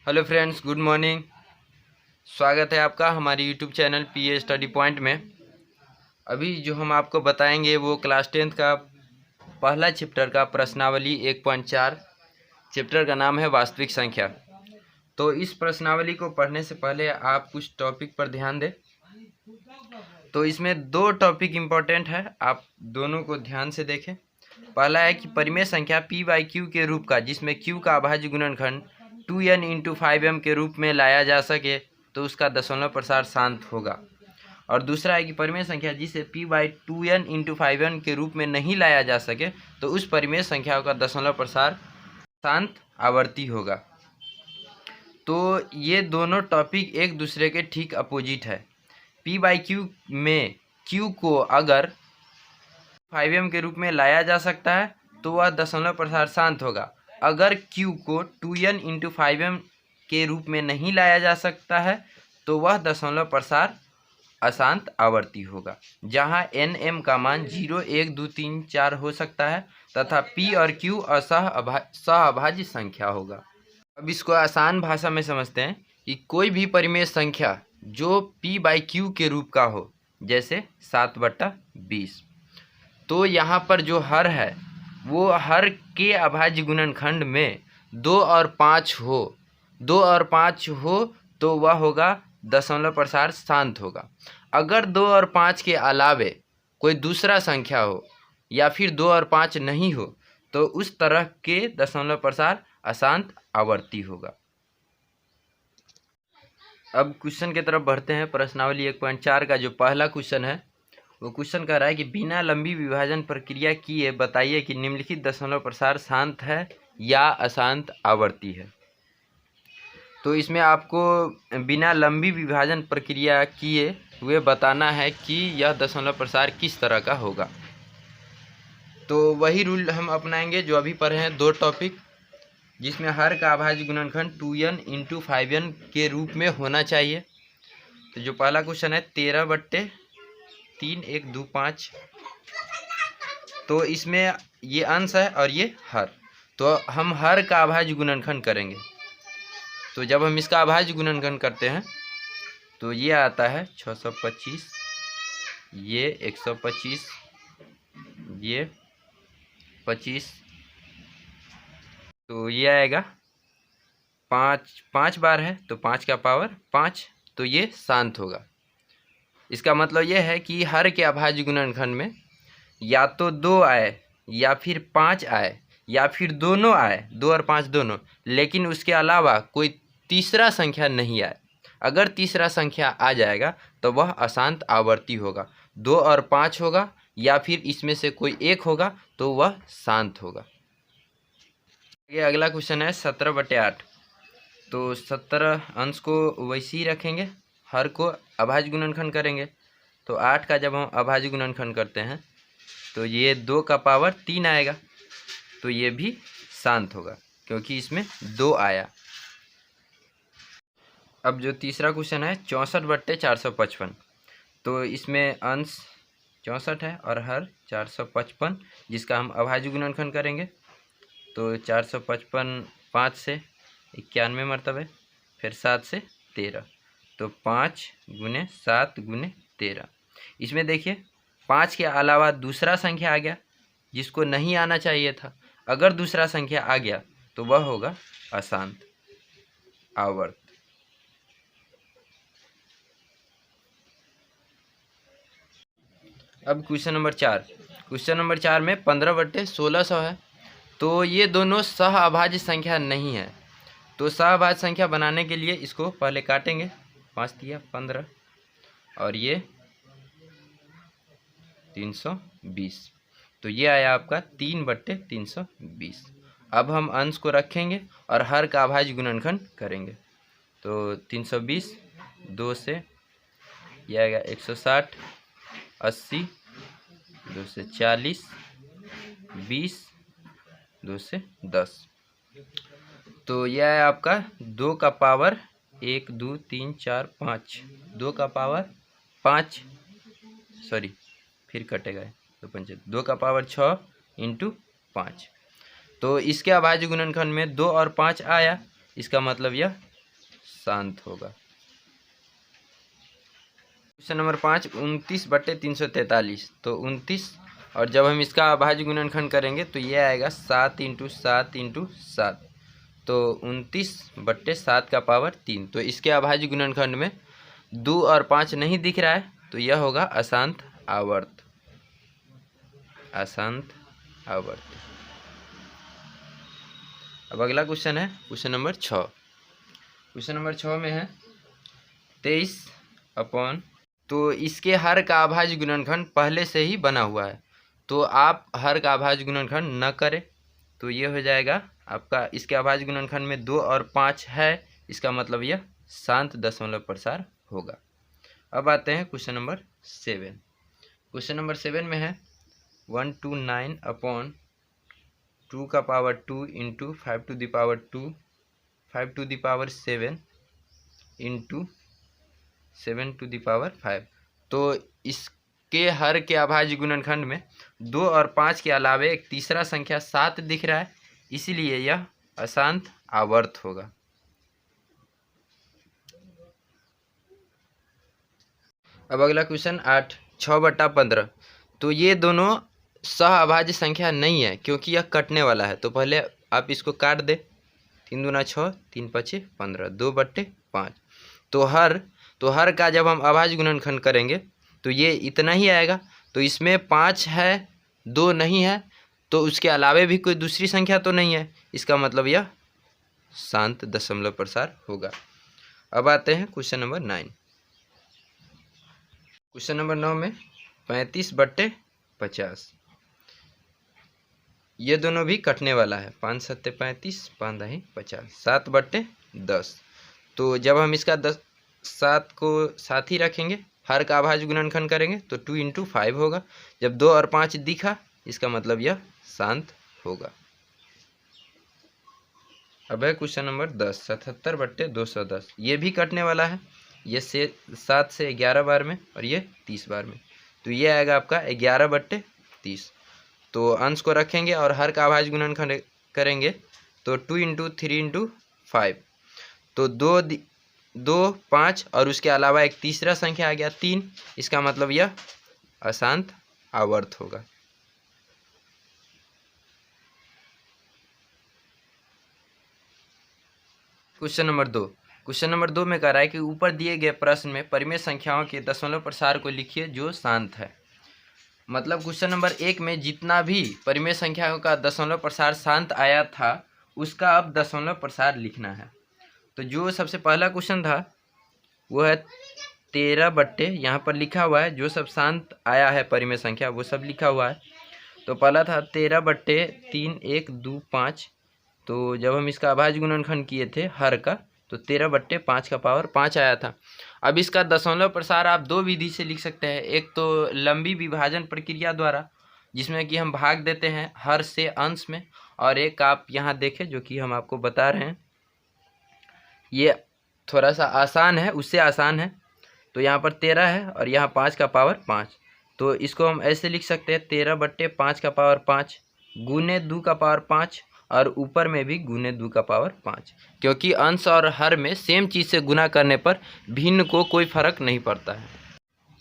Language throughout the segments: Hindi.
Hello friends, good morning. स्वागत है आपका हमारे यूट्यूब चैनल पीए स्टडी पॉइंट में। अभी जो हम आपको बताएंगे वो क्लास 10th का पहला चैप्टर का प्रश्नावली 1.4। चैप्टर का नाम है वास्तविक संख्या। तो इस प्रश्नावली को पढ़ने से पहले आप कुछ टॉपिक पर ध्यान दें। तो इसमें दो टॉपिक इम्पोर्टेंट है, आप दोनों को ध्यान से देखें। पहला है कि परिमेय संख्या p/q के रूप का जिसमें q का अभाज्य गुणनखंड 2n × 5m के रूप में लाया जा सके तो उसका दशमलव प्रसार शांत होगा। और दूसरा है कि परिमेय संख्या जिसे p/2n × 5n के रूप में नहीं लाया जा सके तो उस परिमेय संख्या का दशमलव प्रसार शांत आवर्ती होगा। तो ये दोनों टॉपिक एक दूसरे के ठीक अपोजिट है। p/q में q को अगर 5m के रूप में लाया जा सकता है तो वह दशमलव प्रसार शांत होगा। अगर q को 2n × 5m के रूप में नहीं लाया जा सकता है तो वह दशमलव प्रसार अशांत आवर्ती होगा, जहां nm का मान 0, 1, 2, 3, 4 हो सकता है तथा p और q सहअभाज्य संख्या होगा। अब इसको आसान भाषा में समझते हैं कि कोई भी परिमेय संख्या जो p/q के रूप का हो, जैसे 7/20, तो यहाँ पर जो हर है वो हर के अभाज्य गुणनखंड में 2 और 5 हो तो वह होगा दशमलव प्रसार शांत होगा। अगर 2 और 5 के अलावे कोई दूसरा संख्या हो या फिर 2 और 5 नहीं हो तो उस तरह के दशमलव प्रसार अशांत आवर्ती होगा। अब क्वेश्चन की तरफ बढ़ते हैं। प्रश्नावली 1.4 का जो पहला क्वेश्चन है वो क्वेश्चन कह रहा है कि बिना लंबी विभाजन प्रक्रिया किए बताइए कि निम्नलिखित दशमलव प्रसार शांत है या अशांत आवर्ती है। तो इसमें आपको बिना लंबी विभाजन प्रक्रिया किए हुए बताना है कि यह दशमलव प्रसार किस तरह का होगा। तो वही रूल हम अपनाएंगे जो अभी पढ़े हैं, दो टॉपिक, जिसमें हर का अभाज्य गुणनखंड 2n × 5n के रूप में होना चाहिए। तो जो पहला क्वेश्चन है 13/3, 1, 2, 5, तो इसमें ये अंश है और ये हर, तो हम हर का अभाज्य गुणनखंड करेंगे। तो जब हम इसका अभाज्य गुणनखंड करते हैं तो ये आता है 625, ये 125, ये 25, तो ये आएगा 5 बार है तो 5 का पावर 5, तो ये शांत होगा। इसका मतलब ये है कि हर के अभाज्य गुणनखंड में या तो 2 आए या फिर 5 आए या फिर दोनों आए, 2 और 5 दोनों, लेकिन उसके अलावा कोई तीसरा संख्या नहीं आए। अगर तीसरा संख्या आ जाएगा तो वह अशांत आवर्ती होगा। 2 और 5 होगा या फिर इसमें से कोई एक होगा तो वह शांत होगा। ये अगला क्वेश्चन है 17/8। तो 17 अंश को वैसे ही रखेंगे, हर को अभाज्य गुणनखंड करेंगे। तो 8 का जब हम अभाज्य गुणनखंड करते हैं तो ये 2 का पावर 3 आएगा, तो ये भी शांत होगा क्योंकि इसमें 2 आया। अब जो तीसरा क्वेश्चन है 64/455। तो इसमें अंश 64 है और हर 455, जिसका हम अभाज्य गुणनखंड करेंगे। तो 455 5 से 91 मरतबे, फिर 7 से 13, तो 5 × 7 × 13। इसमें देखिए 5 के अलावा दूसरा संख्या आ गया जिसको नहीं आना चाहिए था। अगर दूसरा संख्या आ गया तो वह होगा अशांत आवर्त। अब क्वेश्चन नंबर 4। क्वेश्चन नंबर 4 में 15/1600 है। तो ये दोनों सहअभाज्य संख्या नहीं है। तो सहअभाज्य संख्या बनाने के लिए इसको पहले काटेंगे, 5 दिया 15 और ये 320, तो ये आया आपका 3/320। अब हम अंश को रखेंगे और हर का अभाज्य गुणनखंड करेंगे। तो 320, 2 से ये आएगा 160, 80, 2 से 40, 20, 2 से 10, तो यह है आपका 2 का पावर 1, 2, 3, 4, 5, 2 का पावर 5, सॉरी फिर कटेगा 2 का पावर 6 × 5। तो इसके अभाज्य गुणनखंड में 2 और 5 आया, इसका मतलब यह शांत होगा। Question number 5, 29/343। तो 29, और जब हम इसका अभाज्य गुणनखंड करेंगे तो ये आएगा 7 × 7 × 7। तो 29/7 का पावर 3। तो इसके अभाज्य गुणनखंड में 2 और 5 नहीं दिख रहा है, तो यह होगा अशांत आवर्त। अशांत आवर्त। अब अगला क्वेश्चन है क्वेश्चन नंबर 6। क्वेश्चन नंबर 6 में है 23/। तो इसके हर का अभाज्य गुणनखंड पहले से ही बना हुआ है, तो आप हर का अभाज्य गुणनखंड न करें। तो ये हो जाएगा आपका, इसके अभाज्य गुणनखंड में 2 और 5 है, इसका मतलब यह शांत दशमलव प्रसार होगा। अब आते हैं क्वेश्चन नंबर 7। क्वेश्चन नंबर 7 में है 129/2 का पावर 2 × 5⁻², 5⁻7 × 7⁵। तो इसके हर के अभाज्य गुणनखंड में 2 और 5 के अलावे एक तीसरा संख्या 7 दिख रहा है, इसलिए यह अशांत आवर्त होगा। अब अगला क्वेश्चन 8, 6/15। तो ये दोनों सह अभाज्य संख्या नहीं है, क्योंकि यह कटने वाला है। तो पहले आप इसको काट दे, 3 दूना 6, 3 5 15, 2/5। तो हर का जब हम अभाज्य गुणनखंड करेंगे तो ये इतना ही आएगा। तो इसमें 5 है, 2 नहीं है, तो उसके अलावे भी कोई दूसरी संख्या तो नहीं है, इसका मतलब यह शांत दशमलव प्रसार होगा। अब आते हैं क्वेश्चन नंबर 9। क्वेश्चन नंबर 9 में 35/50। ये दोनों भी कटने वाला है, 5 7 35, 5 10 50, 7/10। तो जब हम इसका 7 को साथ ही रखेंगे, हर का अभाज्य गुणनखंड करेंगे तो 2 × 5 होगा। जब 2 और 5 दिखा, इसका मतलब यह शांत होगा। अब है क्वेश्चन नंबर 10, 77/210। ये भी कटने वाला है, ये 7 से 11 बार में और ये 30 बार में। तो ये आएगा आपका 11/30। तो अंश को रखेंगे और हर का अभाज्य गुणनखंड करेंगे तो 2 × 3 × 5। तो 2 5 और उसके अलावा एक तीसरा संख्या आ गया 3, इसका मतलब यह अशांत आवर्त होगा। Question number 2। क्वेश्चन नंबर 2 में कह रहा है कि ऊपर दिए गए प्रश्न में परिमेय संख्याओं के दशमलव प्रसार को लिखिए जो शांत है। मतलब क्वेश्चन नंबर 1 में जितना भी परिमेय संख्याओं का दशमलव प्रसार शांत आया था, उसका अब दशमलव प्रसार लिखना है। तो जो सबसे पहला क्वेश्चन था वो है 13 यहाँ पर लिखा हुआ है, जो सब शांत आया है परिमेय संख्या वो सब लिखा हुआ है। तो पहला था 13/3 1 2 5। तो जब हम इसका अभाज्य गुणनखंड किए थे हर का, तो 13/5 का पावर 5 आया था। अब इसका दशमलव प्रसार आप 2 विधि से लिख सकते हैं। एक तो लंबी विभाजन प्रक्रिया द्वारा, जिसमें कि हम भाग देते हैं हर से अंश में, और एक आप यहाँ देखें जो कि हम आपको बता रहे हैं, ये थोड़ा सा आसान है, उससे आसान है। तो यहाँ पर 13 है और यहाँ 5 का पावर 5। तो इसको हम ऐसे लिख सकते हैं 13/5 का पावर 5 गुने 2 का पावर 5, और ऊपर में भी गुने 2 का पावर 5, क्योंकि अंश और हर में सेम चीज़ से गुना करने पर भिन्न को कोई फर्क नहीं पड़ता है।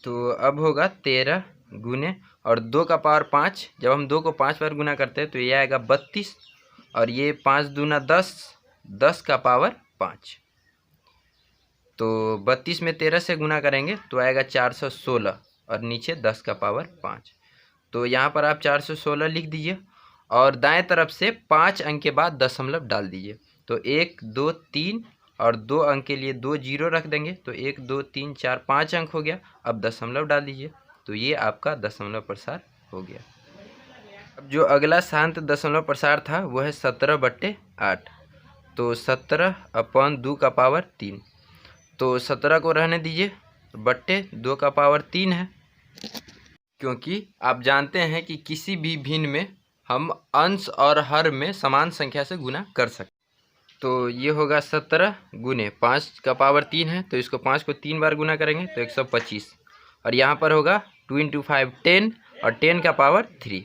तो अब होगा 13 गुने और 2 का पावर 5। जब हम 2 को 5 बार गुना करते हैं तो ये आएगा 32, और ये 5 दूना 10, 10 का पावर 5। तो 32 में 13 से गुना करेंगे तो आएगा 416, और नीचे 10 का पावर 5। तो यहाँ पर आप 416 लिख दीजिए, और दाएं तरफ से 5 अंक के बाद दशमलव डाल दीजिए। तो 1 2 3 और 2 अंक के लिए 2 जीरो रख देंगे, तो 1 2 3 4 5 अंक हो गया। अब दशमलव डाल दीजिए, तो ये आपका दशमलव प्रसार हो गया। अब जो अगला शांत दशमलव प्रसार था वो है 17/8। तो 17/2 का पावर 3। तो 17 को रहने दीजिए, बट्टे 2 का पावर 3 है, क्योंकि आप जानते हैं कि किसी भी भिन्न में हम अंश और हर में समान संख्या से गुना कर सकते। तो ये होगा 17 गुने 5 का पावर 3 है, तो इसको 5 को 3 बार गुना करेंगे तो 125, और यहाँ पर होगा 2 × 5 10, और 10 का पावर 3,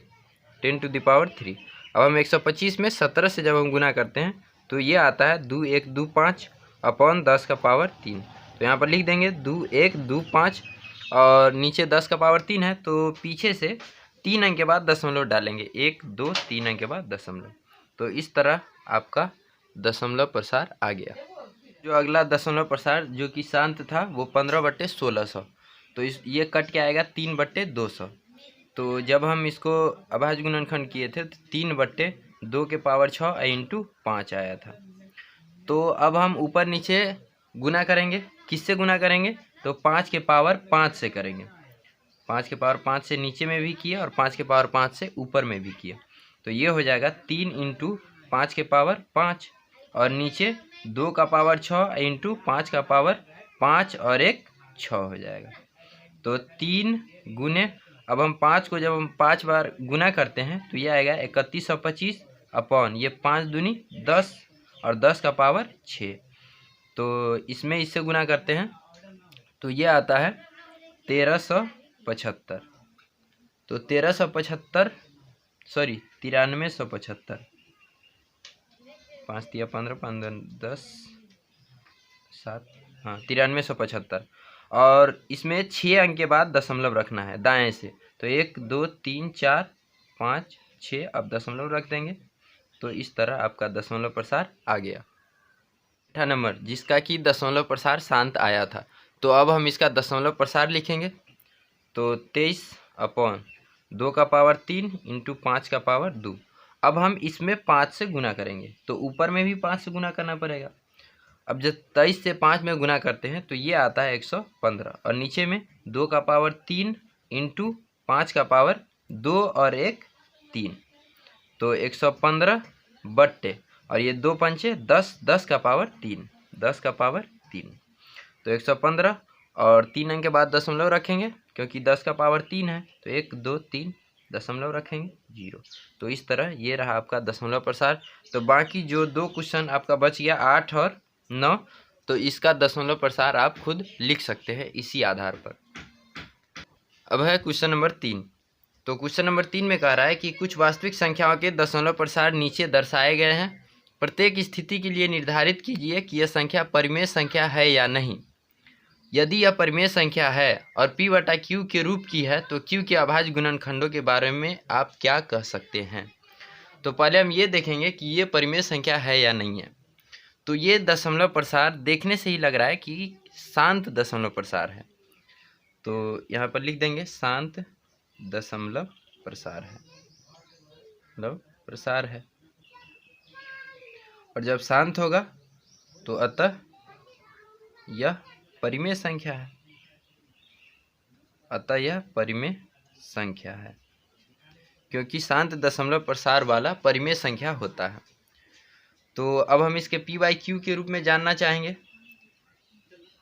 10⁻3। अब हम 125 में 17 से जब हम गुना करते हैं तो ये आता है 2 1 2 5, अपॉन 10 का पावर 3। तो यहाँ पर लिख देंगे 2 1 2 5 और नीचे 10 का पावर 3 है, तो पीछे से 3 अंक के बाद दशमलव डालेंगे, 1 2 3 अंक के बाद दशमलव। तो इस तरह आपका दशमलव प्रसार आ गया। जो अगला दशमलव प्रसार जो कि शांत था वो 15/1600, तो ये कट के आएगा 3/200। तो जब हम इसको अभाज्य गुणनखंड किए थे तो 3/2 के पावर 6 इंटू 5 आया था। तो अब हम ऊपर नीचे गुना करेंगे। किससे गुना करेंगे? तो 5 के पावर 5 से करेंगे। 5 के पावर 5 से नीचे में भी किया और 5 के पावर 5 से ऊपर में भी किया। तो ये हो जाएगा 3 इंटू 5 के पावर 5 और नीचे 2 का पावर 6 इंटू 5 का पावर 5 और 1 6 हो जाएगा। तो 3 गुने, अब हम 5 को जब हम 5 बार गुना करते हैं तो ये आएगा 3125 अपॉन ये 5 दूनी 10 और 10 का पावर 6। तो इसमें इससे गुना करते हैं तो ये आता है 1375। तो 9375 5 तिया 15 15 10 7 हाँ 9375। और इसमें 6 अंक के बाद दशमलव रखना है दाएं से। तो 1 2 3 4 5 6 अब दशमलव रख देंगे। तो इस तरह आपका दशमलव प्रसार आ गया। 8 नंबर जिसका कि दशमलव प्रसार शांत आया था। तो अब हम इसका दशमलव प्रसार लिखेंगे। तो 23/2 का पावर 3 इंटू 5 का पावर 2। अब हम इसमें 5 से गुना करेंगे तो ऊपर में भी 5 से गुना करना पड़ेगा। अब जब 23 से 5 में गुना करते हैं तो ये आता है 115 और नीचे में 2 का पावर 3 इंटू 5 का पावर 2 और 1 3। तो 115 बट्टे और ये 2 पंचे 10 10 का पावर 3 10 का पावर 3। तो 115 और 3 अंक के बाद दशमलव रखेंगे क्योंकि 10 का पावर 3 है। तो 1 2 3 दशमलव रखेंगे 0। तो इस तरह ये रहा आपका दशमलव प्रसार। तो बाकी जो 2 क्वेश्चन आपका बच गया 8 और 9, तो इसका दशमलव प्रसार आप खुद लिख सकते हैं इसी आधार पर। अब है क्वेश्चन नंबर 3। तो क्वेश्चन नंबर 3 में कह रहा है कि कुछ वास्तविक संख्याओं के दशमलव प्रसार नीचे दर्शाए गए हैं। प्रत्येक स्थिति के लिए निर्धारित कीजिए कि यह संख्या परिमेय संख्या है या नहीं। यदि यह परिमेय संख्या है और p/q के रूप की है तो q के अभाज्य गुणनखंडों के बारे में आप क्या कह सकते हैं। तो पहले हम ये देखेंगे कि ये परिमेय संख्या है या नहीं है। तो ये दशमलव प्रसार देखने से ही लग रहा है कि शांत दशमलव प्रसार है। तो यहाँ पर लिख देंगे शांत दशमलव प्रसार है, मतलब प्रसार है। और जब शांत होगा तो अतः यह परिमेय संख्या है, अतः यह परिमेय संख्या है क्योंकि शांत दशमलव प्रसार वाला परिमेय संख्या होता है। तो अब हम इसके p/q के रूप में जानना चाहेंगे।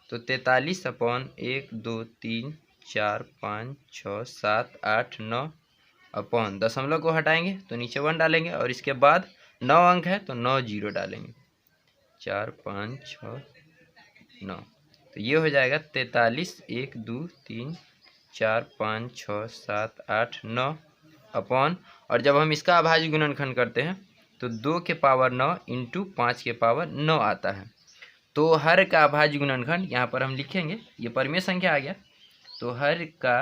तो 43/1 2 3 4 5 6 7 8 9 अपॉन दशमलव को हटाएंगे तो नीचे 1 डालेंगे और इसके बाद 9 अंक है तो 9 जीरो डालेंगे, 4 5 6 9। तो ये हो जाएगा 43 1 2 3 4 5 6 7 8 9 अपॉन, और जब हम इसका अभाज्य गुणनखंड करते हैं तो 2 के पावर 9 इंटू 5 के पावर 9 आता है। तो हर का अभाज्य गुणनखंड यहाँ पर हम लिखेंगे, ये परिमेय संख्या आ गया। तो हर का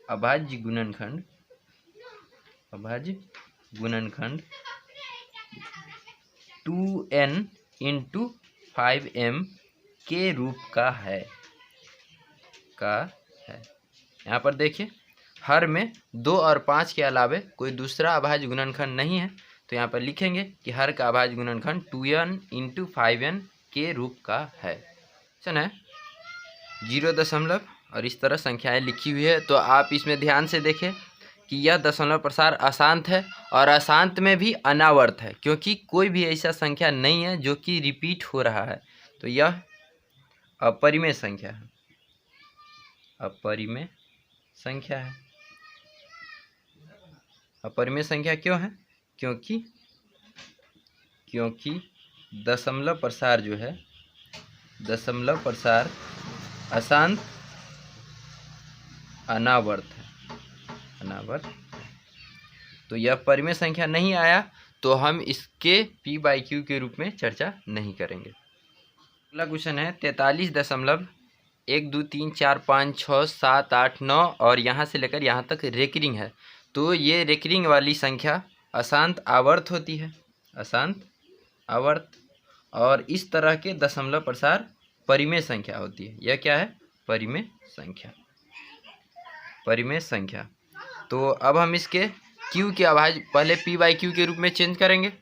अभाज्य गुणनखंड 2n इंटू 5m के रूप का है यहाँ पर देखिए हर में 2 और 5 के अलावे कोई दूसरा अभाज्य गुणनखंड नहीं है। तो यहाँ पर लिखेंगे कि हर का अभाज्य गुणनखंड 2n इंटू 5n के रूप का है। क्वेश्चन है 0 और इस तरह संख्याएं लिखी हुई है। तो आप इसमें ध्यान से देखें कि यह दशमलव प्रसार अशांत है और अशांत में भी अनावर्त है क्योंकि कोई भी ऐसा संख्या नहीं है जो कि रिपीट हो रहा है। तो यह अपरिमेय संख्या है, अपरिमेय संख्या है। अपरिमेय संख्या क्यों है? क्योंकि दशमलव प्रसार जो है, दशमलव प्रसार अशांत अनावर्त है, अनावर्त। तो यह परिमेय संख्या नहीं आया तो हम इसके p/q के रूप में चर्चा नहीं करेंगे। अगला क्वेश्चन है 43.1 2 3 4 5 6 7 8 9 और यहाँ से लेकर यहाँ तक रेकरिंग है। तो ये रेकरिंग वाली संख्या अशांत आवर्त होती है, अशांत आवर्त। और इस तरह के दशमलव प्रसार परिमेय संख्या होती है। यह क्या है? परिमेय संख्या, परिमेय संख्या। तो अब हम इसके क्यू के अभाज्य पहले p/q के रूप में चेंज करेंगे,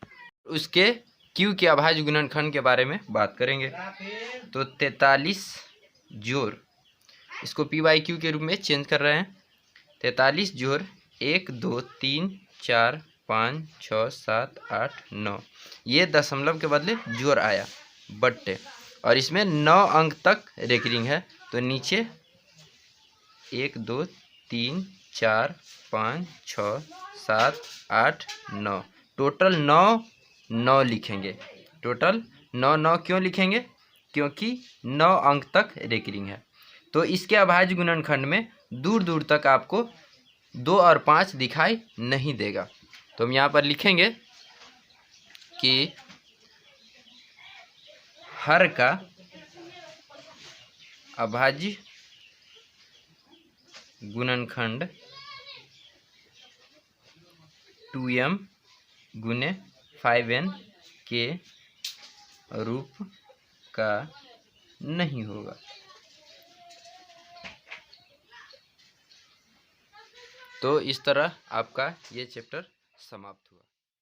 उसके क्यू के अभाज्य गुणनखंड के बारे में बात करेंगे। तो 43 जोड़, इसको p/q के रूप में चेंज कर रहे हैं। 43 जोड़ 1 2 3 4 5 6 7 8 9, ये दशमलव के बदले जोड़ आया बट्टे, और इसमें 9 अंक तक रेकरिंग है। तो नीचे 1 2 3 4 5 6 7 8 9, टोटल 9 लिखेंगे। टोटल 9 क्यों लिखेंगे? क्योंकि 9 अंक तक रेकरिंग है। तो इसके अभाज्य गुणनखंड में दूर दूर तक आपको 2 और 5 दिखाई नहीं देगा। तो हम यहाँ पर लिखेंगे कि हर का अभाज्य गुणनखंड 2m गुने 5n के रूप का नहीं होगा। तो इस तरह आपका ये चैप्टर समाप्त हुआ।